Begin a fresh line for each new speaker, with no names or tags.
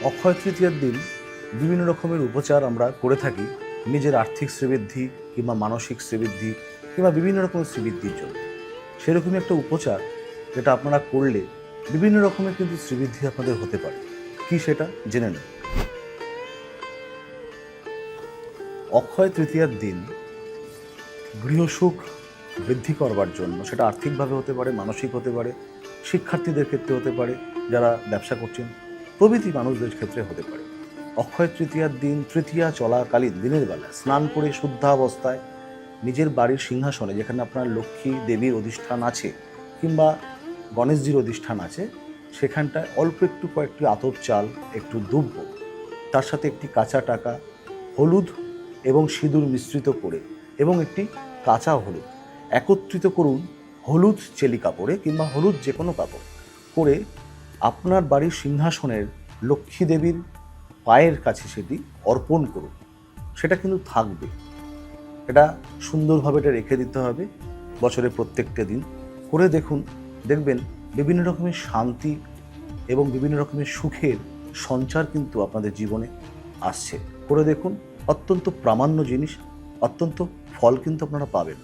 অক্ষয় তৃতীয়ার দিন বিভিন্ন রকমের উপচার আমরা করে থাকি নিজের আর্থিক শ্রীবৃদ্ধি কিংবা মানসিক শ্রীবৃদ্ধি কিংবা বিভিন্ন রকমের শ্রীবৃদ্ধির জন্য। সেরকমই একটা উপচার যেটা আপনারা করলে বিভিন্ন রকমের কিন্তু শ্রীবৃদ্ধি আপনাদের হতে পারে। কি সেটা জেনে নিন। অক্ষয় তৃতীয়ার দিন গৃহসুখ বৃদ্ধি করবার জন্য, সেটা আর্থিকভাবে হতে পারে, মানসিক হতে পারে, শিক্ষার্থীদের ক্ষেত্রে হতে পারে, যারা ব্যবসা করছেন প্রভৃতি মানুষদের ক্ষেত্রে হতে পারে। অক্ষয় তৃতীয়ার দিন তৃতীয়া চলাকালীন দিনের বেলা স্নান করে শুদ্ধাবস্থায় নিজের বাড়ির সিংহাসনে, যেখানে আপনার লক্ষ্মী দেবীর অধিষ্ঠান আছে কিংবা গণেশজির অধিষ্ঠান আছে, সেখানটায় অল্প একটু কয়েকটি আতপ চাল, একটু দুব্য, তার সাথে একটি কাঁচা টাকা, হলুদ এবং সিঁদুর মিশ্রিত করে এবং একটি কাঁচা হলুদ একত্রিত করুন হলুদ চেলি কাপড়ে কিংবা হলুদ যে কোনো কাপড় করে আপনার বাড়ির সিংহাসনের লক্ষ্মী দেবীর পায়ের কাছে সেটি অর্পণ করুন। সেটা কিন্তু থাকবে, এটা সুন্দরভাবে এটা রেখে দিতে হবে বছরের প্রত্যেকটা দিন। করে দেখুন, দেখবেন বিভিন্ন রকমের শান্তি এবং বিভিন্ন রকমের সুখের সঞ্চার কিন্তু আপনাদের জীবনে আসছে। করে দেখুন, অত্যন্ত প্রামাণ্য জিনিস, অত্যন্ত ফল কিন্তু আপনারা পাবেন।